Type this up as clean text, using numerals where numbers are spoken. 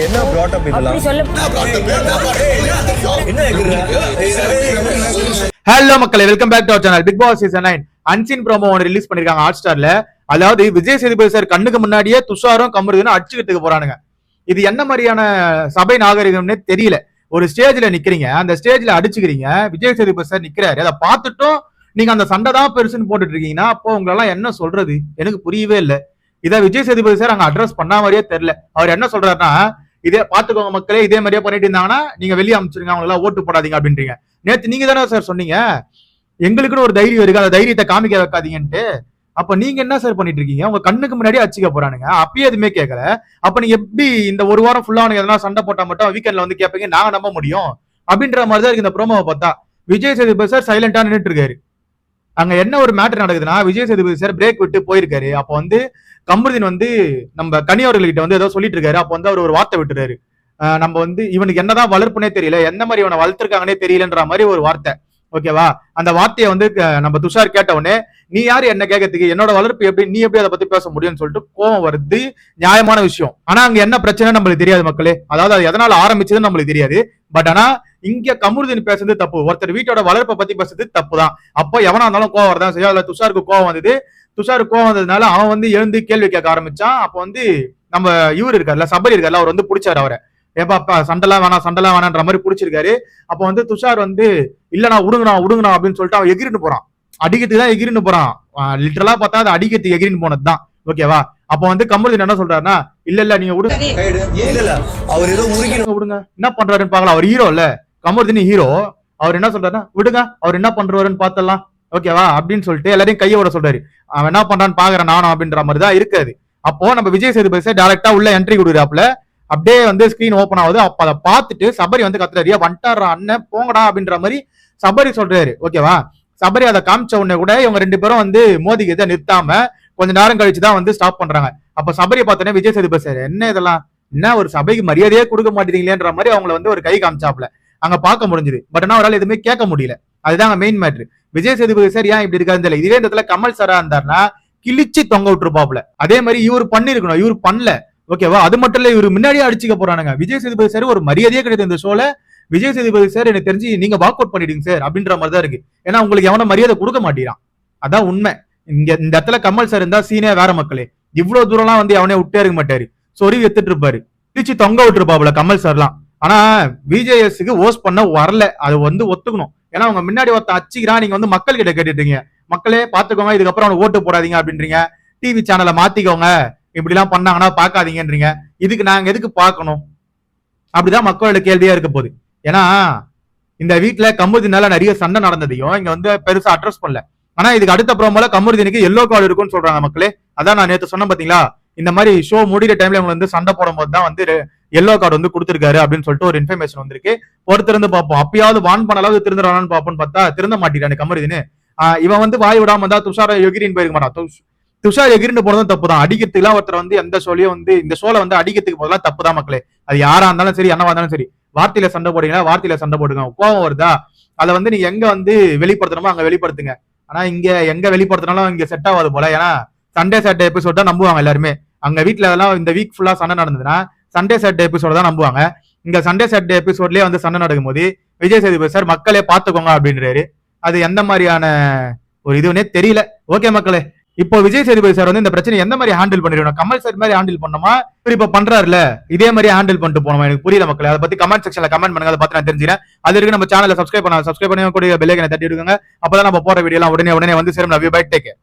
என்ன brought up இதெல்லாம் hello மக்களே, welcome back to our channel. Bigg Boss season 9 unseen promo ஒன்று release பண்ணிருக்காங்க ஹாட் ஸ்டார்ல. அதாவது விஜய் சேதுபதி சார் கண்ணுக்கு முன்னாடியே துஷாரும் கமருதீனும் அடிச்சுக்கிட்டு போறானுங்க. இது என்ன மாதிரியான சபை நாகரிகம்னே தெரியல. ஒரு ஸ்டேஜ்ல நிக்கிறீங்க, அந்த ஸ்டேஜ்ல அடிச்சுக்கிறீங்க, விஜய் சேதுபதி சார் நிக்கிறாரு, அதை பார்த்துட்டும் நீங்க அந்த சண்டை தான் பெருசுன்னு போட்டுட்டு இருக்கீங்கன்னா அப்போ உங்களெல்லாம் என்ன சொல்றது எனக்கு புரியவே இல்லை. இதை விஜய் சேதுபதி சார் அங்க அட்ரஸ் பண்ண மாதிரியே தெரியல. அவர் என்ன சொல்றாருன்னா, இதே பாத்துக்கோங்க மக்களே, இதே மாதிரியே பண்ணிட்டு இருந்தாங்கன்னா நீங்க வெளியே அமைச்சிருங்க, அவங்க எல்லாம் ஓட்டு போடாதீங்க அப்படின்றீங்க. நேத்து நீங்க தானே சார் சொன்னீங்க எங்களுக்குன்னு ஒரு தைரியம் இருக்கு, அந்த தைரியத்தை காமிக்க வைக்காதீங்கன்ட்டு. அப்ப நீங்க என்ன சார் பண்ணிட்டு இருக்கீங்க? உங்க கண்ணுக்கு முன்னாடி அச்சிக்க போறானுங்க, அப்பயே எதுவுமே கேட்கல. அப்ப நீங்க எப்படி இந்த ஒரு வாரம் ஃபுல்லா எதனா சண்டை போட்டா மட்டும் வீக்கெண்ட்ல வந்து கேட்பீங்க, நாங்க நம்ப முடியும் அப்படின்ற மாதிரி தான் இருக்கு இந்த ப்ரோமோவை பார்த்தா. விஜய் சேதுபதி சார் சைலண்டா நின்றுட்டு இருக்காரு. அங்க என்ன ஒரு மேட்டர் நடக்குதுன்னா, விஜய் சேதுபதி சார் பிரேக் விட்டு போயிருக்காரு. அப்போ வந்து கமருதீன் வந்து நம்ம கனியவர்கள்கிட்ட வந்து ஏதோ சொல்லிட்டு இருக்காரு. அப்போ வந்து அவர் ஒரு வார்த்தை விட்டுறாரு, நம்ம வந்து இவனுக்கு என்னதான் வளர்ப்புனே தெரியல, எந்த மாதிரி இவனை வளர்த்துருக்காங்கன்னே தெரியலன்ற மாதிரி ஒரு வார்த்தை. ஓகேவா? அந்த வார்த்தையை வந்து நம்ம துஷார் கேட்ட உடனே, நீ யாரு என்ன கேட்கறதுக்கு, என்னோட வளர்ப்பு எப்படி, நீ எப்படி அதை பத்தி பேச முடியும்னு சொல்லிட்டு கோவம் வருது. நியாயமான விஷயம். ஆனா அங்க என்ன பிரச்சனை நம்மளுக்கு தெரியாது மக்களே. அதாவது அது எதனால ஆரம்பிச்சதுன்னு நம்மளுக்கு தெரியாது. பட் ஆனா இங்க கமருதீன் பேசுறது தப்பு, ஒருத்தர் வீட்டோட வளர்ப்பை பத்தி பேசுறது தப்பு தான். அப்போ எவனா இருந்தாலும் கோவம் வரதான் சரியா. அதுல துஷாருக்கு கோவம் வந்தது. துஷாருக்கு கோவம் வந்ததுனால அவன் வந்து எழுந்து கேள்வி கேட்க ஆரம்பிச்சான். அப்போ வந்து நம்ம இவர் இருக்காருல்ல, சபரி இருக்காருல்ல, அவர் வந்து பிடிச்சாரு அவரை. ஏப்பா சண்டெல்லாம் வேணான்ற மாதிரி பிடிச்சிருக்காரு. அப்போ வந்து துஷார் வந்து இல்லனா உடுங்கண்ணா அப்படின்னு சொல்லிட்டு அவன் எகிரின்னு போறான். அடிக்கிறதுக்கு தான் எகிரின்னு போறான். லிட்டரலா பார்த்தா அது அடிக்கிறதுக்கு எகிரின்னு போனதுதான். ஓகேவா? அப்போ வந்து கமருதீன் என்ன சொல்றாருன்னா, இல்ல நீங்க விடுங்க, அவர் ஏதோ விடுங்க, என்ன பண்றாருன்னு பாக்கலாம். அவர் ஹீரோ இல்ல, கமருதீன் ஹீரோ. அவர் என்ன சொல்றாருன்னா, விடுங்க, அவர் என்ன பண்றாருன்னு பார்த்தலாம், ஓகேவா அப்படின்னு சொல்லிட்டு எல்லாரையும் கையை விட சொல்றாரு. அவன் என்ன பண்றான்னு பாக்குறேன் நானும் அப்படின்ற மாதிரி தான் இருக்காது. அப்போ நம்ம விஜய் சேதுபதி சார் டைரக்டா உள்ள என்ட்ரி கொடுக்குறாப்புல. அப்படியே வந்து ஸ்கிரீன் ஓப்பன் ஆகுது. அப்ப அதை பார்த்துட்டு சபரி வந்து கத்துறாரு, வந்துட்டாரா அண்ணன் போங்கடா அப்படின்ற மாதிரி சபரி சொல்றாரு. ஓகேவா? சபரி அதை காமிச்ச உடனே கூட இவங்க ரெண்டு பேரும் வந்து மோதிக்கிறத நிறுத்தாம கொஞ்ச நேரம் கழிச்சுதான் வந்து ஸ்டாப் பண்றாங்க. அப்ப சபரியை பார்த்தோன்னே விஜய் சேதுபதி சார், என்ன இதெல்லாம், என்ன ஒரு சபைக்கு மரியாதையே கொடுக்க மாட்டேங்கிறீங்களேன்ற மாதிரி அவங்கள வந்து ஒரு கை காமிச்சாப்ல அங்க பார்க்க முடிஞ்சது. பட் ஆனா அவரால் எதுவுமே கேட்க முடியல. அதுதான் main matter. Vijay Sethupathi sir ஏன் இப்படி இருக்காருன்னு தெரியல. இதே இடத்துல கமல் சாரா இருந்தாருன்னா கிழிச்சு தொங்க விட்டுருப்பாப்ல. அதே மாதிரி இவர் பண்ணிருக்கணும், இவர் பண்ணல. ஓகேவா? அது மட்டும் இல்ல, இவர் முன்னாடியே அடிச்சுக்க போறானுங்க. விஜய் சேதுபதி சார் ஒரு மரியாதையே கிடையாது இந்த ஷோல. விஜய் சேதுபதி சார் எனக்கு தெரிஞ்சு நீங்க வாக் அவுட் பண்ணிடுங்க சார் அப்படின்ற மாதிரி தான் இருக்கு. ஏன்னா உங்களுக்கு எவன மரியாதை கொடுக்க மாட்டேறான், அதான் உண்மை. இங்க இந்த இடத்துல கமல் சார் இருந்தா சீனே வேற மக்களே. இவ்வளவு தூரம்லாம் வந்து அவனே விட்டே இருக்க மாட்டாரு, சொறி எடுத்துட்டு இருப்பாரு, கிழிச்சு தொங்க விட்டுருப்பாப்ல கமல் சார்லாம். ஆனா விஜேஎஸ்க்கு ஓஸ் பண்ண வரல, அது வந்து ஒத்துக்கணும். ஏன்னா அவங்க முன்னாடி ஒருத்த அச்சிக்கிறான், நீங்க வந்து மக்கள் கிட்ட கேட்டுட்டீங்க, மக்களே பாத்துக்கோங்க, இதுக்கப்புறம் அவனை ஓட்டு போடாதீங்க அப்படின்றீங்க, டிவி சேனலை மாத்திக்கோங்க, இப்படி எல்லாம் பண்ணாங்கன்னா பாக்காதீங்கன்றீங்க. இதுக்கு நாங்க எதுக்கு பார்க்கணும்? அப்படிதான் மக்களோட கேள்வியா இருக்க போகுது. ஏன்னா இந்த வீட்டுல கமருதீனால நிறைய சண்டை நடந்ததையும் இங்க வந்து பெருசா அட்ரஸ் பண்ணல. ஆனா இதுக்கு அடுத்த ப்ரோமோல கமருதீனுக்கு எல்லோ கார்டு இருக்குன்னு சொல்றாங்க மக்களே. அதான் நான் நேற்று சொன்னேன் பாத்தீங்களா, இந்த மாதிரி ஷோ முடிகிற டைம்ல இவங்க வந்து சண்டை போடும் போது தான் வந்து எல்லோ கார்டு வந்து கொடுத்திருக்காரு அப்படின்னு சொல்லிட்டு ஒரு இன்ஃபர்மேஷன் வந்திருக்கு. பொறுத்திருந்து பார்ப்போம். அப்பயாவது வான் பண்ண அளவுக்கு திருந்துறான்னு பார்ப்போம்னு பார்த்தா திருந்த மாட்டேங்கிறானு கமருதீன். இவன் வந்து வாய் விடாம இருந்தா துஷார எகிரின்னு போயிருக்க மாட்டான். துஷார் எகிரின்னு போனதும் தப்பு தான். அடிக்கிறதுக்குலாம் ஒருத்தர் வந்து எந்த ஷோலயும் வந்து இந்த ஷோல வந்து அடிக்கிறதுக்கு போதெல்லாம் தப்பு தான் மக்களே. அது யாரா இருந்தாலும் சரி, என்னவா இருந்தாலும் சரி, வார்த்தையில சண்டை போடுறீங்கன்னா வார்த்தையில சண்டை போடுங்க. கோவம் வருதா அதை வந்து நீங்க எங்க வந்து வெளிப்படுத்தணுமோ அங்க வெளிப்படுத்துங்க. ஆனா இங்க எங்க வெளிப்படுத்தினாலும் இங்க செட் ஆகாது போல. ஏன்னா சண்டே சாட்டர்டே எபிசோட் தான் நம்புவாங்க எல்லாருமே. அங்க வீட்டுல அதெல்லாம் இந்த வீக் ஃபுல்லா சண்டை நடந்ததுன்னா சண்டே சாட்டர்டே எபிசோட் தான் நம்புவாங்க. இங்க சண்டே சாட்டர்டே எபிசோட்லயே வந்து சண்டை நடக்கும் போது விஜய் சேதுபதி சார் மக்களே பாத்துக்கோங்க அப்படின்றாரு. அது எந்த மாதிரியான ஒரு இதுவுனே தெரியல. ஓகே மக்களே, இப்போ விஜய் சேதுபதி சார் வந்து இந்த பிரச்சனை எந்த மாதிரி ஹேண்டில் பண்ணிருக்கணும்? கமல் சார் மாதிரி ஹேண்டில் பண்ணணுமா, இப்ப பண்றாருல இதே மாதிரி ஹேண்டில் பண்ணிட்டு போனோமா? எனக்கு புரியல மக்களே. அதை பத்தி கமெண்ட் செக்ஷன்ல கமெண்ட் பண்ணுங்க, அதை பத்தி நான் தெரிஞ்சுக்கிறேன். அது இருக்கு நம்ம சேனலை சப்ஸ்கிரைப் பண்ணி கூட பெல் ஐகானை தட்டி விடுங்க. அப்பதான் நம்ம போற வீடியோ எல்லாம் உடனே வந்து சேரும். Love you, bye, take care.